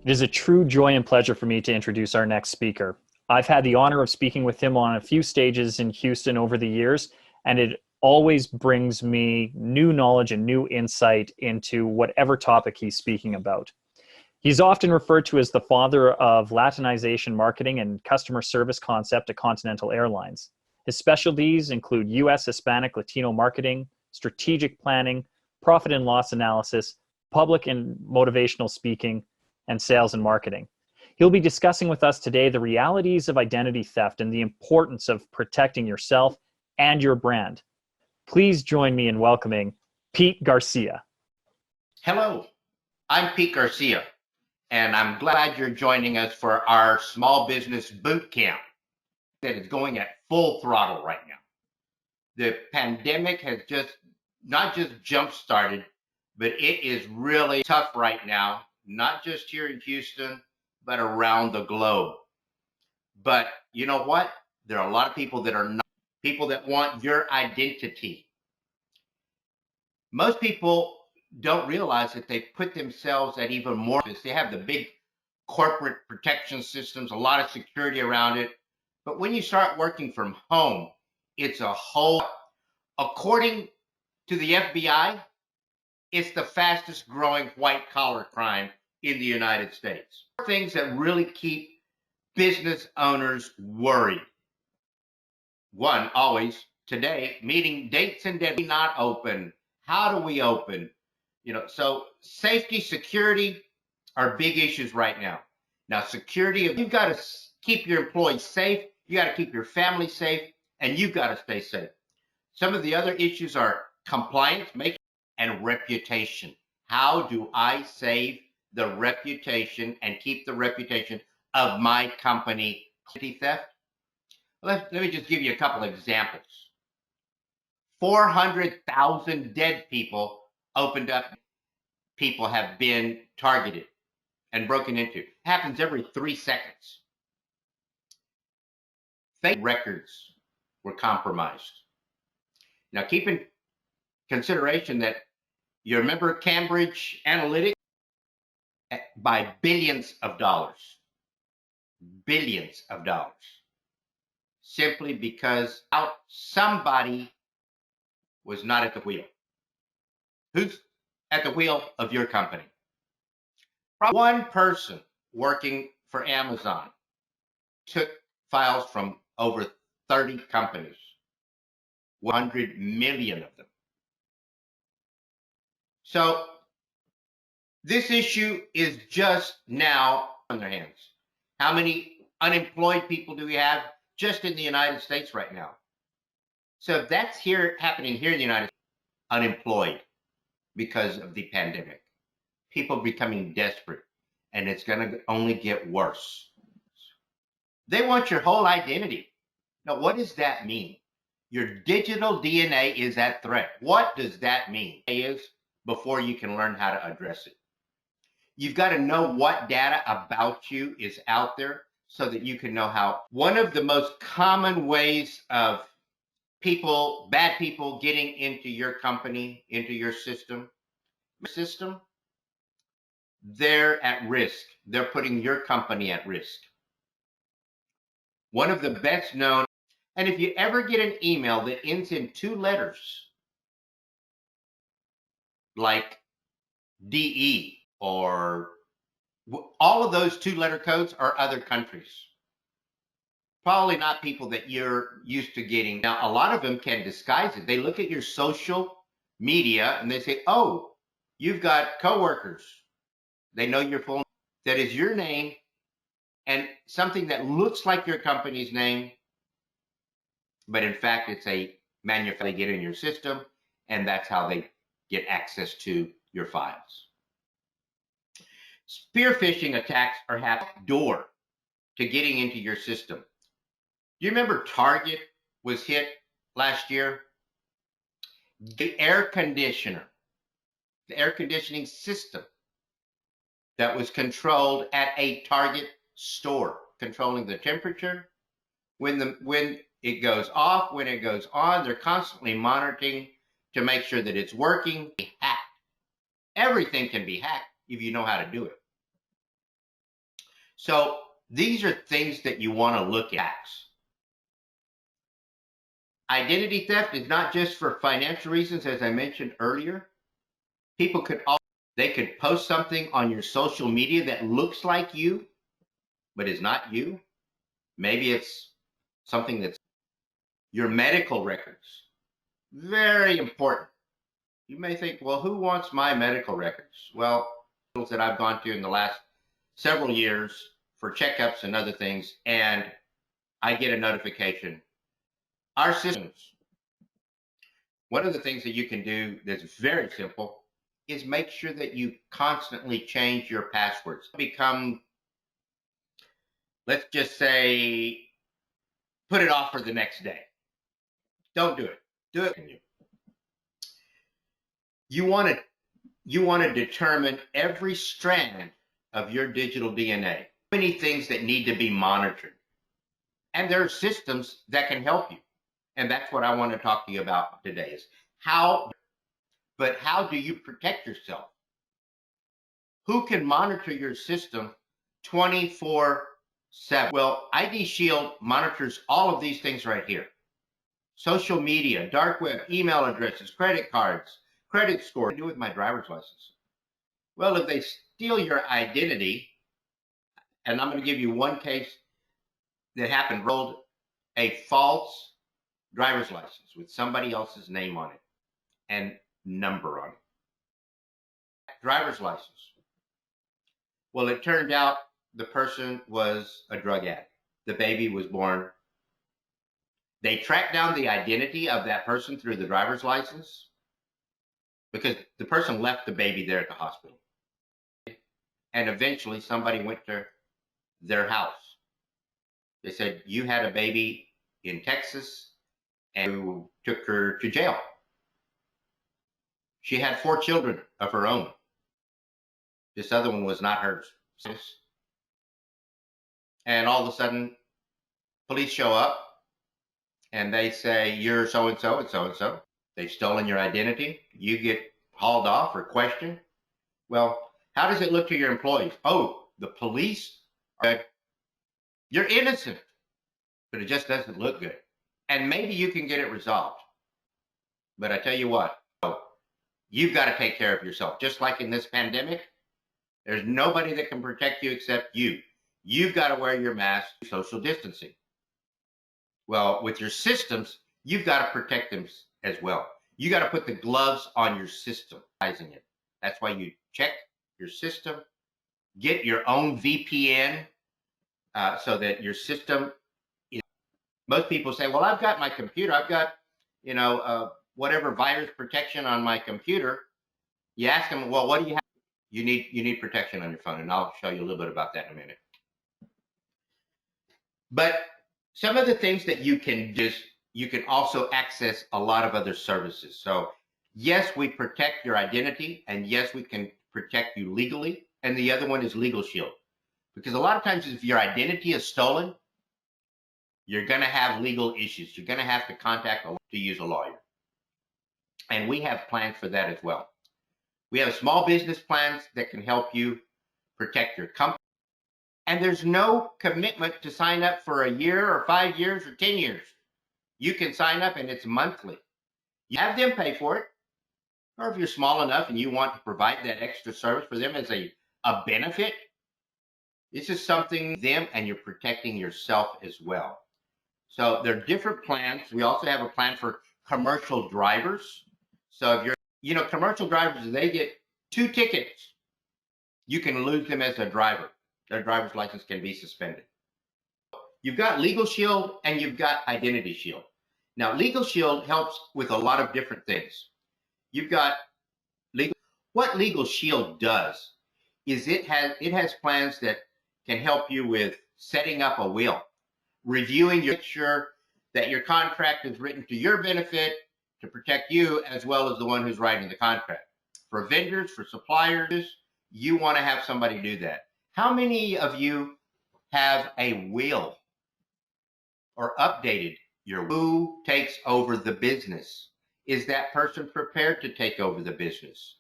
It is a true joy and pleasure for me to introduce our next speaker. I've had the honor of speaking with him on a few stages in Houston over the years, and it always brings me new knowledge and new insight into whatever topic he's speaking about. He's often referred to as the father of Latinization marketing and customer service concept at Continental Airlines. His specialties include US Hispanic Latino marketing, strategic planning, profit and loss analysis, public and motivational speaking, and sales and marketing. He'll be discussing with us today the realities of identity theft and the importance of protecting yourself and your brand. Please join me in welcoming Pete Garcia. Hello, I'm Pete Garcia, and I'm glad you're joining us for our small business boot camp that is going at full throttle right now. The pandemic has not just jump started, but it is really tough right now, not just here in Houston, but around the globe. But you know what? There are a lot of people that are not people that want your identity. Most people don't realize that they put themselves at even more risk. They have the big corporate protection systems, a lot of security around it. But when you start working from home, it's a whole, according to the FBI, it's the fastest growing white collar crime in the United States. Things that really keep business owners worried. One, always today, meeting dates and deadlines, not open. How do we open? So safety, security are big issues right now. Now, security, you've got to keep your employees safe, you got to keep your family safe, and you've got to stay safe. Some of the other issues are compliance, and reputation. How do I save the reputation and keep the reputation of my company? Identity theft? Let me just give you a couple examples. 400,000 dead people opened up. People have been targeted and broken into. It happens every 3 seconds. Fake records were compromised. Now, keep in consideration that you remember Cambridge Analytica by billions of dollars, simply because somebody was not at the wheel. Who's at the wheel of your company? Probably one person working for Amazon took files from over 30 companies, 100 million of them. So this issue is just now on their hands. How many unemployed people do we have just in the United States right now? So if that's happening here in the United States, unemployed because of the pandemic, people becoming desperate, and it's going to only get worse. They want your whole identity. Now, what does that mean? Your digital DNA is at threat. What does that mean? Before you can learn how to address it. You've got to know what data about you is out there so that you can know how. One of the most common ways of bad people getting into your company, into your system, they're at risk. They're putting your company at risk. One of the best known, and if you ever get an email that ends in 2 letters, like DE, or all of those 2-letter codes are other countries. Probably not people that you're used to getting. Now, a lot of them can disguise it. They look at your social media and they say, oh, you've got coworkers. They know your full name. That is your name and something that looks like your company's name, but in fact, it's a manufacturer. They get in your system, and that's how they get access to your files. Spear phishing attacks are happening door to getting into your system. Do you remember Target was hit last year? The air conditioning system that was controlled at a Target store, controlling the temperature, when it goes off, when it goes on, they're constantly monitoring to make sure that it's working. Hacked. Everything can be hacked if you know how to do it. So these are things that you want to look at. Identity theft is not just for financial reasons, as I mentioned earlier. People could also, they could post something on your social media that looks like you, but is not you. Maybe it's something that's your medical records. Very important. You may think, well, who wants my medical records? Well, that I've gone to in the last several years for checkups and other things, and I get a notification. Our systems, one of the things that you can do that's very simple is make sure that you constantly change your passwords. Become, let's just say, put it off for the next day. Don't do it. Do it. You want to determine every strand of your digital DNA. Many things that need to be monitored. And there are systems that can help you. And that's what I want to talk to you about today is how do you protect yourself? Who can monitor your system 24/7? Well, ID Shield monitors all of these things right here. Social media, dark web, email addresses, credit cards, credit score. What do I do with my driver's license? Well, if they steal your identity, and I'm going to give you one case that happened, rolled a false driver's license with somebody else's name on it and number on it. Driver's license. Well, it turned out the person was a drug addict. The baby was born. They tracked down the identity of that person through the driver's license because the person left the baby there at the hospital. And eventually somebody went to their house. They said, you had a baby in Texas and took her to jail. She had 4 children of her own. This other one was not hers. And all of a sudden, police show up and they say, you're so-and-so and so-and-so. They've stolen your identity. You get hauled off or questioned. Well, how does it look to your employees? Oh, the police, you're innocent, but it just doesn't look good. And maybe you can get it resolved. But I tell you what, you've got to take care of yourself. Just like in this pandemic, there's nobody that can protect you except you. You've got to wear your mask, social distancing. Well, with your systems, you've got to protect them as well. You got to put the gloves on your system. That's why you check your system, get your own VPN so that your system is. Most people say, well, I've got my computer. I've got, whatever virus protection on my computer. You ask them, well, what do you have? You need protection on your phone, and I'll show you a little bit about that in a minute. But some of the things that you can also access a lot of other services. So yes, we protect your identity, and yes, we can protect you legally. And the other one is Legal Shield. Because a lot of times if your identity is stolen, you're going to have legal issues. You're going to have to contact to use a lawyer. And we have plans for that as well. We have small business plans that can help you protect your company. And there's no commitment to sign up for a year or 5 years or 10 years. You can sign up and it's monthly. You have them pay for it. Or if you're small enough and you want to provide that extra service for them as a benefit, this is something them and you're protecting yourself as well. So there are different plans. We also have a plan for commercial drivers. So if you're, commercial drivers, they get 2 tickets. You can lose them as a driver. Their driver's license can be suspended. You've got Legal Shield and you've got Identity Shield. Now, Legal Shield helps with a lot of different things. You've got what Legal Shield does is it has plans that can help you with setting up a will, reviewing your sure that your contract is written to your benefit to protect you as well as the one who's writing the contract. For vendors, for suppliers, you want to have somebody do that. How many of you have a will or updated your will? Who takes over the business? Is that person prepared to take over the business?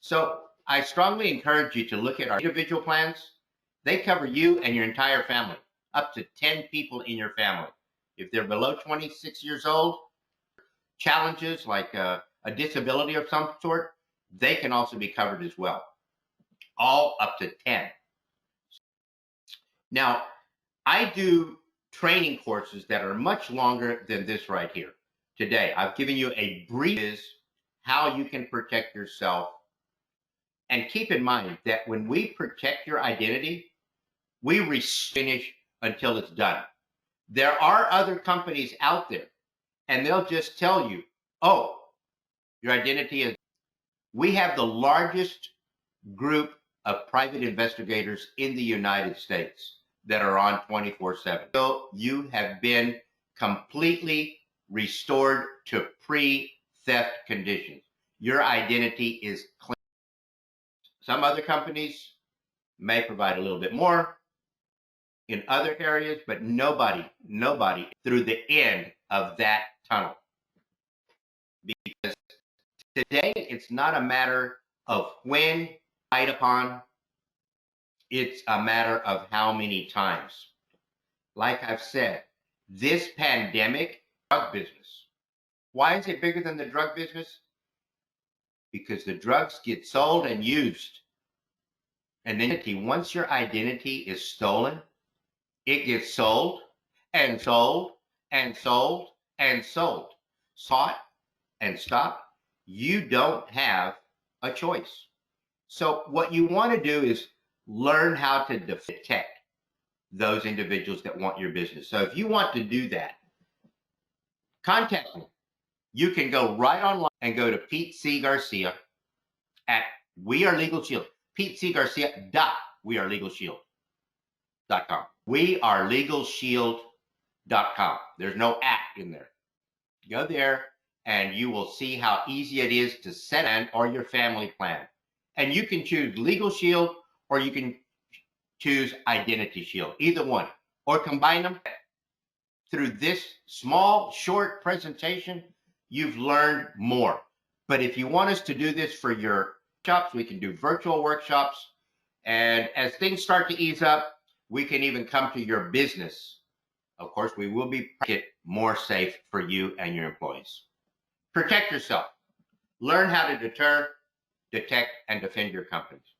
So I strongly encourage you to look at our individual plans They cover you and your entire family, up to 10 people in your family. If they're below 26 years old, challenges like a disability of some sort, they can also be covered as well. All up to 10. Now, I do training courses that are much longer than this right here. Today, I've given you a brief is how you can protect yourself. And keep in mind that when we protect your identity, we finish until it's done. There are other companies out there, and they'll just tell you, oh, your identity is. We have the largest group of private investigators in the United States that are on 24/7. So you have been completely restored to pre-theft conditions. Your identity is clean. Some other companies may provide a little bit more in other areas, but nobody through the end of that tunnel. Because today, it's not a matter of when fight upon, it's a matter of how many times. Like I've said, this pandemic, drug business. Why is it bigger than the drug business? Because the drugs get sold and used. And then once your identity is stolen, it gets sold and sold and sold and sold. Sought and stopped. You don't have a choice. So what you want to do is learn how to detect those individuals that want your business. So if you want to do that, contact me. You can go right online and go to Pete C. Garcia at We Are Legal Shield. Pete C. Garcia dot wearelegalshield.com. Wearelegalshield.com. There's no at in there. Go there and you will see how easy it is to set an or your family plan. And you can choose Legal Shield or you can choose Identity Shield, either one, or combine them. Through this small, short presentation, you've learned more. But if you want us to do this for your workshops, we can do virtual workshops. And as things start to ease up, we can even come to your business. Of course, we will be it more safe for you and your employees. Protect yourself. Learn how to deter, detect, and defend your companies.